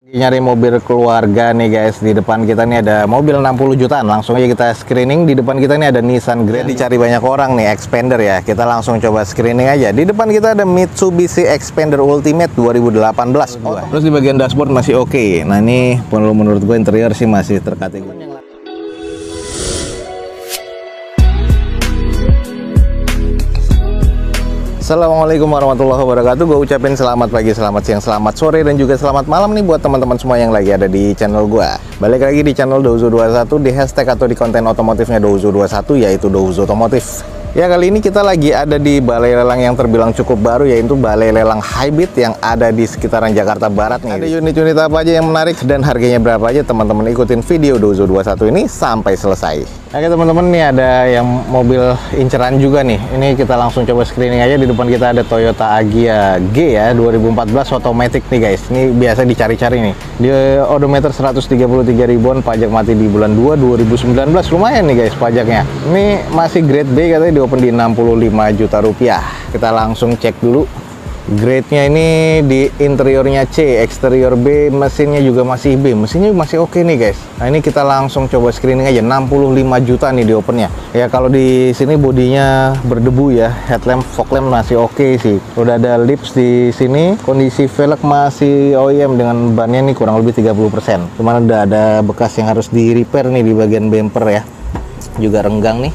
Nyari mobil keluarga nih guys. Di depan kita nih ada mobil 60 jutaan. Langsung aja kita screening. Di depan kita nih ada Nissan Grand. Dicari banyak orang nih, Xpander ya. Kita langsung coba screening aja. Di depan kita ada Mitsubishi Xpander Ultimate 2018. Terus di bagian dashboard masih oke. Nah ini menurut gue interior sih masih terkategori. Assalamualaikum warahmatullahi wabarakatuh. Gue ucapin selamat pagi, selamat siang, selamat sore, dan juga selamat malam nih buat teman-teman semua yang lagi ada di channel gue. Balik lagi di channel Douzo21, di hashtag atau di konten otomotifnya Douzo21, yaitu Douzo Otomotif. Ya, kali ini kita lagi ada di balai lelang yang terbilang cukup baru, yaitu balai lelang hybrid yang ada di sekitaran Jakarta Barat nih. Ada unit-unit apa aja yang menarik dan harganya berapa aja, teman-teman ikutin video Douzo21 ini sampai selesai. Oke teman-teman, nih ada yang mobil inceran juga nih. Ini kita langsung coba screening aja. Di depan kita ada Toyota Agya G ya, 2014 automatic nih guys. Ini biasa dicari-cari nih. Di odometer 133 ribuan, pajak mati di bulan 2 2019. Lumayan nih guys pajaknya. Ini masih grade B, katanya di open di 65 juta rupiah. Kita langsung cek dulu. Grade-nya ini di interiornya C, eksterior B, mesinnya juga masih B. Mesinnya masih oke nih guys. Nah ini kita langsung coba screening aja. 65 juta nih di opennya. Ya kalau di sini bodinya berdebu ya. Headlamp, fog lamp masih oke sih. Udah ada lips di sini. Kondisi velg masih OEM dengan bannya nih kurang lebih 30%. Cuman udah ada bekas yang harus di repair nih di bagian bumper ya. Juga renggang nih.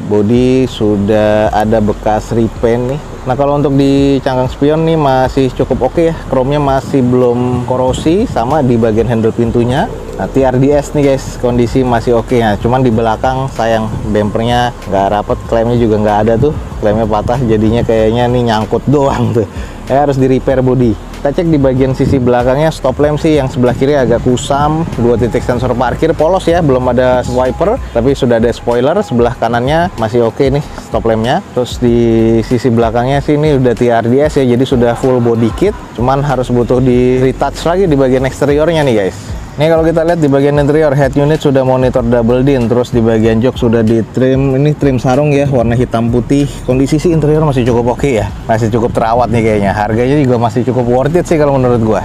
Bodi sudah ada bekas repaint nih. Nah kalau untuk di cangkang spion nih masih cukup oke ya. Chrome-nya masih belum korosi, sama di bagian handle pintunya. Nah TRDS nih guys, kondisi masih oke ya. Cuman di belakang sayang bumpernya nggak rapet, klemnya juga nggak ada tuh. Klemnya patah, jadinya kayaknya nih nyangkut doang tuh. Ya harus di repair bodi. Kita cek di bagian sisi belakangnya, stop lamp sih yang sebelah kiri agak kusam, 2 titik sensor parkir polos ya, belum ada wiper, tapi sudah ada spoiler. Sebelah kanannya masih oke nih stop lampnya. Terus di sisi belakangnya sih ini udah TRDS ya, jadi sudah full body kit, cuman harus butuh di retouch lagi di bagian eksteriornya nih guys. Ini kalau kita lihat di bagian interior, head unit sudah monitor double din, terus di bagian jok sudah di trim, ini trim sarung ya, warna hitam putih. Kondisi sih interior masih cukup oke ya, masih cukup terawat nih kayaknya. Harganya juga masih cukup worth it sih kalau menurut gua.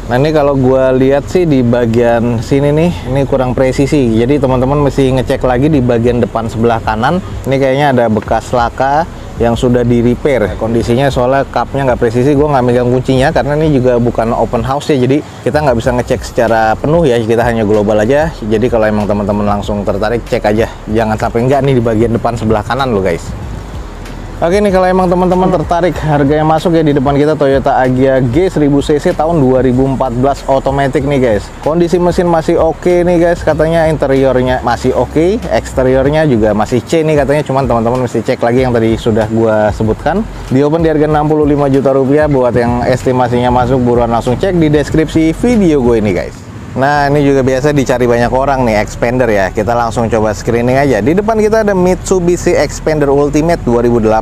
Nah ini kalau gua lihat sih di bagian sini nih, ini kurang presisi. Jadi teman-teman mesti ngecek lagi di bagian depan sebelah kanan. Ini kayaknya ada bekas laka yang sudah di repair kondisinya, soalnya cupnya nggak presisi. Gue nggak megang kuncinya karena ini juga bukan open house ya, jadi kita nggak bisa ngecek secara penuh ya, kita hanya global aja. Jadi kalau emang teman-teman langsung tertarik, cek aja, jangan sampai enggak nih di bagian depan sebelah kanan lo guys. Oke nih, kalau emang teman-teman tertarik, harganya masuk ya. Di depan kita Toyota Agya G 1000cc tahun 2014 automatic nih guys. Kondisi mesin masih oke nih guys, katanya interiornya masih oke, eksteriornya juga masih C nih katanya. Cuman teman-teman mesti cek lagi yang tadi sudah gua sebutkan. Di open di harga 65 juta rupiah. Buat yang estimasinya masuk, buruan langsung cek di deskripsi video gue ini guys. Nah ini juga biasa dicari banyak orang nih, Xpander ya. Kita langsung coba screening aja. Di depan kita ada Mitsubishi Xpander Ultimate 2018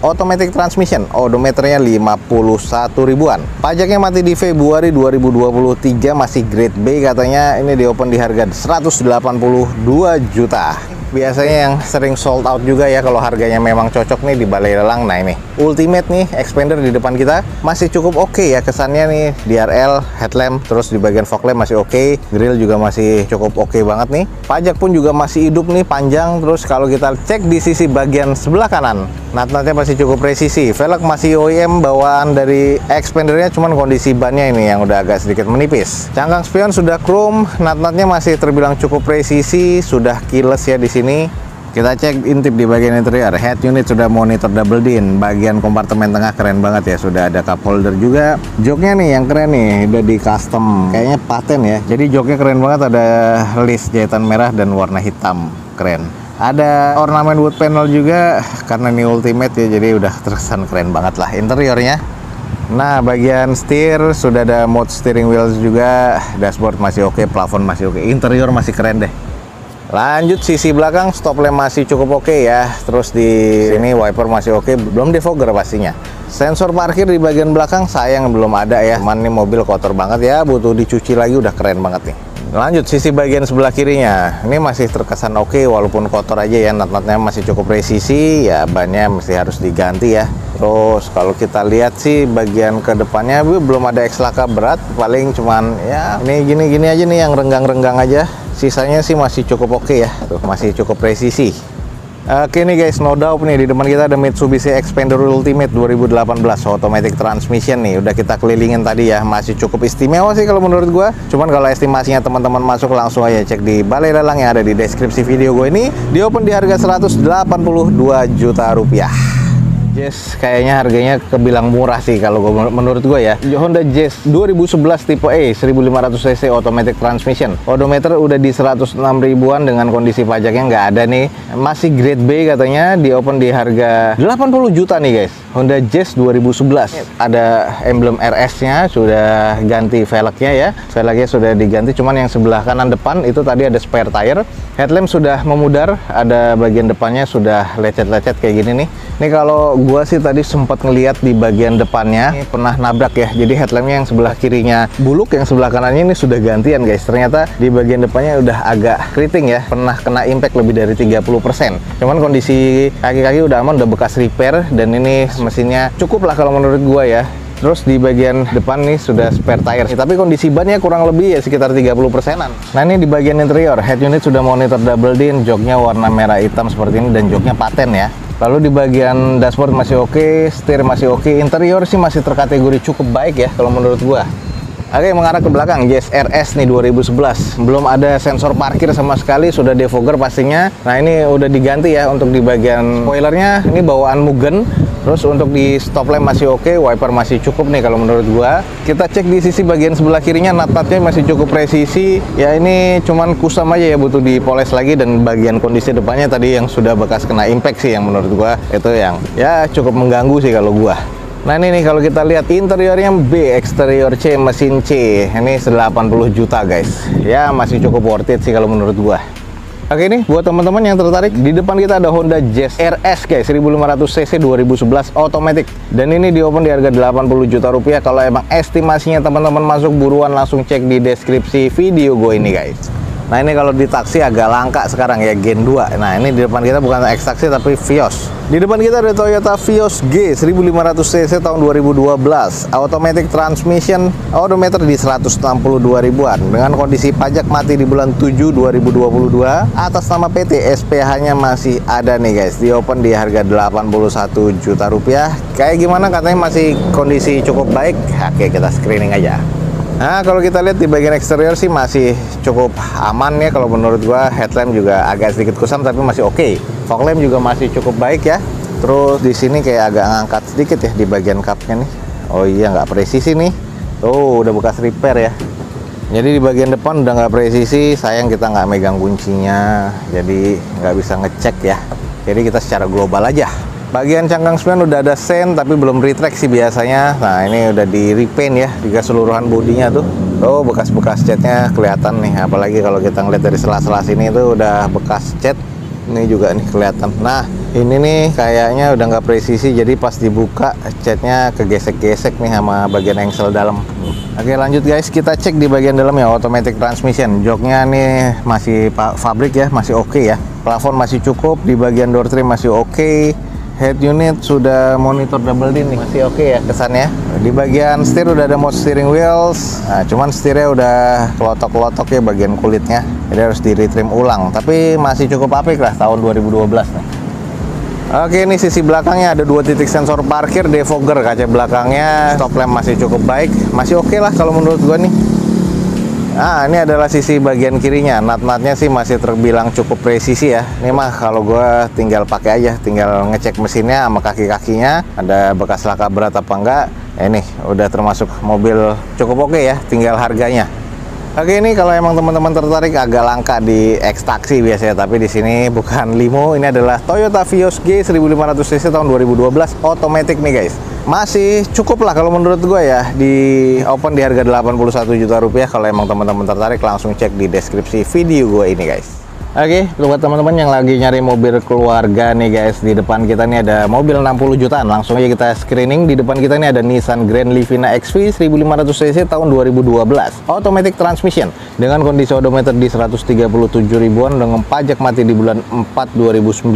automatic transmission, odometernya 51 ribuan. Pajaknya mati di Februari 2023, masih grade B katanya. Ini di open di harga 182 juta. Biasanya yang sering sold out juga ya kalau harganya memang cocok nih di balai lelang. Nah ini Ultimate nih Xpander di depan kita masih cukup oke ya kesannya nih. DRL, headlamp, terus di bagian fog lamp masih oke, grill juga masih cukup oke banget nih. Pajak pun juga masih hidup nih, panjang. Terus kalau kita cek di sisi bagian sebelah kanan, nat-natnya masih cukup presisi. Velg masih OEM bawaan dari Xpandernya, cuman kondisi bannya ini yang udah agak sedikit menipis. Cangkang spion sudah chrome, nat-natnya masih terbilang cukup presisi, sudah keyless ya di sini. Kita cek intip di bagian interior, head unit sudah monitor double din, bagian kompartemen tengah keren banget ya, sudah ada cup holder juga. Joknya nih yang keren nih, udah di custom, kayaknya paten ya. Jadi joknya keren banget, ada list jahitan merah dan warna hitam, keren. Ada ornamen wood panel juga, karena ini Ultimate ya, jadi udah terkesan keren banget lah interiornya. Nah bagian setir sudah ada mode steering wheel juga, dashboard masih oke, plafon masih oke, interior masih keren deh. Lanjut sisi belakang, stop lamp masih cukup oke ya. Terus di sini wiper masih oke, belum defogger pastinya. Sensor parkir di bagian belakang sayang belum ada ya. Cuman ini mobil kotor banget ya, butuh dicuci lagi, udah keren banget nih. Lanjut sisi bagian sebelah kirinya, ini masih terkesan oke walaupun kotor aja ya. Nat-natnya masih cukup presisi ya, bannya masih harus diganti ya. Terus kalau kita lihat sih bagian ke depannya belum ada laka berat, paling cuman ya ini gini-gini aja nih yang renggang-renggang aja. Sisanya sih masih cukup oke ya. Tuh, masih cukup presisi. Oke nih guys, no doubt nih di depan kita ada Mitsubishi Xpander Ultimate 2018 automatic transmission nih. Udah kita kelilingin tadi ya, masih cukup istimewa sih kalau menurut gua. Cuman kalau estimasinya teman-teman masuk langsung aja cek di balai lelang yang ada di deskripsi video gue ini. Di open di harga 182 juta rupiah. Jazz kayaknya harganya kebilang murah sih kalau menurut gue ya. Honda Jazz 2011 tipe E 1500 cc automatic transmission. Odometer udah di 106 ribuan dengan kondisi pajaknya nggak ada nih. Masih grade B katanya, di open di harga 80 juta nih guys. Honda Jazz 2011. Ada emblem RS-nya, sudah ganti velgnya ya. Velgnya sudah diganti, cuman yang sebelah kanan depan itu tadi ada spare tire. Headlamp sudah memudar, ada bagian depannya sudah lecet-lecet kayak gini nih. Ini kalau gua sih tadi sempat ngeliat di bagian depannya ini pernah nabrak ya. Jadi headlampnya yang sebelah kirinya buluk, yang sebelah kanannya ini sudah gantian guys. Ternyata di bagian depannya udah agak keriting ya, pernah kena impact lebih dari 30%. Cuman kondisi kaki-kaki udah aman, udah bekas repair, dan ini mesinnya cukup lah kalau menurut gua ya. Terus di bagian depan nih sudah spare tire, tapi kondisi bannya kurang lebih ya sekitar 30%-an. Nah ini di bagian interior, head unit sudah monitor double din, joknya warna merah hitam seperti ini, dan joknya paten ya. Lalu di bagian dashboard masih oke, setir masih oke, interior sih masih terkategori cukup baik ya kalau menurut gua. Oke, mengarah ke belakang, Jazz RS nih 2011. Belum ada sensor parkir sama sekali, sudah defogger pastinya. Nah ini udah diganti ya untuk di bagian spoilernya, ini bawaan Mugen. Terus untuk di stop lamp masih oke, wiper masih cukup nih kalau menurut gua. Kita cek di sisi bagian sebelah kirinya, nut-nutnya masih cukup presisi. Ya ini cuman kusam aja ya, butuh dipoles lagi, dan bagian kondisi depannya tadi yang sudah bekas kena impact sih yang menurut gua itu yang ya cukup mengganggu sih kalau gua. Nah ini nih kalau kita lihat interiornya B, eksterior C, mesin C. Ini 80 juta guys. Ya masih cukup worth it sih kalau menurut gua. Oke nih buat teman-teman yang tertarik, di depan kita ada Honda Jazz RS guys 1500 cc 2011 automatic, dan ini di open di harga 80 juta rupiah. Kalau emang estimasinya teman-teman masuk, buruan langsung cek di deskripsi video gue ini guys. Nah ini kalau di taksi agak langka sekarang ya, Gen 2. Nah ini di depan kita bukan X taksi tapi Vios. Di depan kita ada Toyota Vios G 1500 cc tahun 2012 automatic transmission, odometer di 162 ribuan dengan kondisi pajak mati di bulan 7 2022. Atas nama PT, SPH nya masih ada nih guys. Di open di harga 81 juta rupiah. Kayak gimana, katanya masih kondisi cukup baik. Oke, kita screening aja. Nah kalau kita lihat di bagian eksterior sih masih cukup aman ya kalau menurut gua. Headlamp juga agak sedikit kusam tapi masih oke. Fog lamp juga masih cukup baik ya. Terus di sini kayak agak ngangkat sedikit ya di bagian cupnya nih. Oh iya, nggak presisi nih. Tuh udah bekas repair ya. Jadi di bagian depan udah nggak presisi. Sayang kita nggak megang kuncinya, jadi nggak bisa ngecek ya. Jadi kita secara global aja. Bagian cangkang spion udah ada sen tapi belum retract sih biasanya. Nah ini udah di repaint ya di keseluruhan bodinya tuh. Oh bekas-bekas catnya kelihatan nih, apalagi kalau kita ngeliat dari sela-sela sini itu udah bekas cat. Ini juga nih kelihatan. Nah ini nih kayaknya udah nggak presisi, jadi pas dibuka catnya kegesek-gesek nih sama bagian engsel dalam. Oke lanjut guys, kita cek di bagian dalam ya, automatic transmission. Joknya nih masih pabrik ya, masih oke ya. Plafon masih cukup, di bagian door trim masih oke. Head unit sudah monitor double din nih, masih oke ya kesannya. Di bagian setir udah ada mode steering wheels. Nah, cuman setirnya udah kelotok-kelotok ya bagian kulitnya. Jadi harus di retrim ulang. Tapi masih cukup apik lah tahun 2012 nih. Oke, ini sisi belakangnya ada 2 titik sensor parkir, defogger kaca belakangnya. Stop lamp masih cukup baik, masih oke lah kalau menurut gua nih. Nah ini adalah sisi bagian kirinya, nut-nutnya sih masih terbilang cukup presisi ya. Ini mah kalau gue tinggal pakai aja, tinggal ngecek mesinnya sama kaki-kakinya ada bekas laka berat apa enggak. Ini udah termasuk mobil cukup oke ya, tinggal harganya. Oke, ini kalau emang teman-teman tertarik, agak langka di X taksi biasanya, tapi di sini bukan limo, ini adalah Toyota Vios G 1500 cc tahun 2012 automatic nih guys. Masih cukup lah kalau menurut gue ya, di open di harga 81 juta rupiah. Kalau emang teman-teman tertarik langsung cek di deskripsi video gue ini guys. Oke, buat teman-teman yang lagi nyari mobil keluarga nih guys, di depan kita nih ada mobil 60 jutaan. Langsung aja kita screening. Di depan kita nih ada Nissan Grand Livina XV 1500 cc tahun 2012 automatic transmission dengan kondisi odometer di 137 ribuan dengan pajak mati di bulan 4 2019.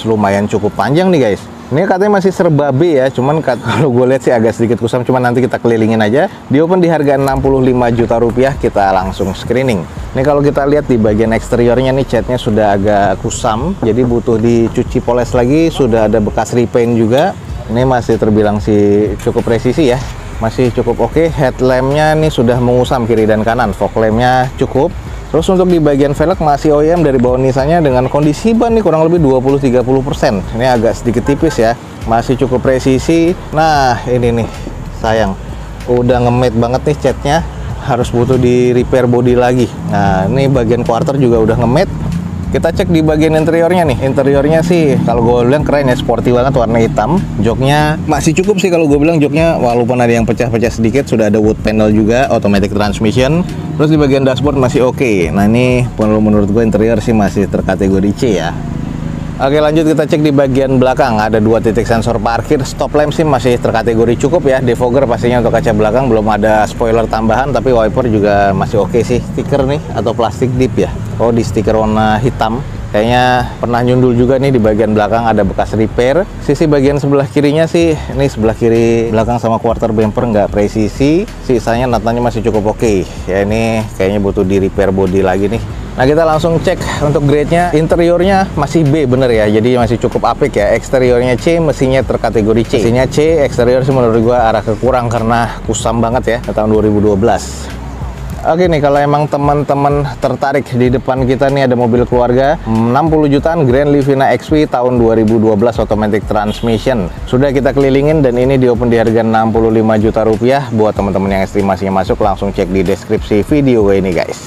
Lumayan cukup panjang nih guys. Ini katanya masih serba B ya, cuman kalau gue lihat sih agak sedikit kusam, cuman nanti kita kelilingin aja. Di open di harga 65 juta rupiah, kita langsung screening. Ini kalau kita lihat di bagian eksteriornya nih, catnya sudah agak kusam, jadi butuh dicuci poles lagi, sudah ada bekas repaint juga. Ini masih terbilang sih cukup presisi ya, masih cukup oke. Headlampnya nih sudah mengusam kiri dan kanan, fog lampnya cukup. Terus untuk di bagian velg masih OEM dari bawah Nissannya dengan kondisi ban nih kurang lebih 20-30%. Ini agak sedikit tipis ya, masih cukup presisi. Nah ini nih sayang, udah nge-matte banget nih catnya, harus butuh di repair body lagi. Nah ini bagian quarter juga udah nge-matte. Kita cek di bagian interiornya nih. Interiornya sih kalau gue bilang keren ya, sporty banget, warna hitam. Joknya masih cukup sih kalau gue bilang, joknya walaupun ada yang pecah-pecah sedikit, sudah ada wood panel juga, automatic transmission. Terus di bagian dashboard masih oke. Nah ini menurut gue interior sih masih terkategori C ya. Oke lanjut kita cek di bagian belakang. Ada 2 titik sensor parkir, stop lamp sih masih terkategori cukup ya. Defogger pastinya untuk kaca belakang, belum ada spoiler tambahan, tapi wiper juga masih oke sih. Stiker nih atau plastik dip ya. Oh di stiker warna hitam. Kayaknya pernah nyundul juga nih, di bagian belakang ada bekas repair. Sisi bagian sebelah kirinya sih, ini sebelah kiri belakang sama quarter bumper nggak presisi. Sisanya natanya masih cukup oke. Ya ini kayaknya butuh di repair body lagi nih. Nah kita langsung cek untuk grade-nya. Interiornya masih B bener ya, jadi masih cukup apik ya. Eksteriornya C, mesinnya terkategori C. Mesinnya C, eksterior sih menurut gua arah kekurang karena kusam banget ya, tahun 2012. Oke nih, kalau emang teman-teman tertarik, di depan kita nih ada mobil keluarga 60 jutaan Grand Livina XV tahun 2012 automatic transmission. Sudah kita kelilingin dan ini di open di harga 65 juta rupiah. Buat teman-teman yang estimasinya masuk, langsung cek di deskripsi video ini guys.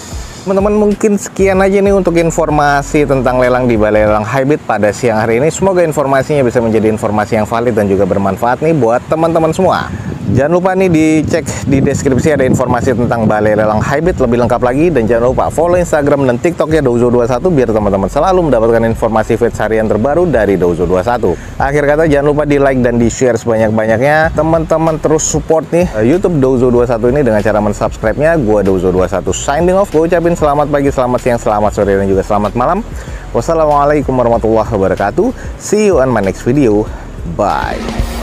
Teman-teman, mungkin sekian aja nih untuk informasi tentang lelang di Balai Lelang Hybrid pada siang hari ini. Semoga informasinya bisa menjadi informasi yang valid dan juga bermanfaat nih buat teman-teman semua. Jangan lupa nih dicek di deskripsi, ada informasi tentang Balai Lelang Hybrid lebih lengkap lagi. Dan jangan lupa follow Instagram dan TikToknya Douzo21 biar teman-teman selalu mendapatkan informasi feeds harian terbaru dari Douzo21. Akhir kata, jangan lupa di like dan di share sebanyak-banyaknya. Teman-teman terus support nih YouTube Douzo21 ini dengan cara mensubscribe-nya. Gua Douzo21 signing off. Gue ucapin selamat pagi, selamat siang, selamat sore, dan juga selamat malam. Wassalamualaikum warahmatullahi wabarakatuh. See you on my next video. Bye.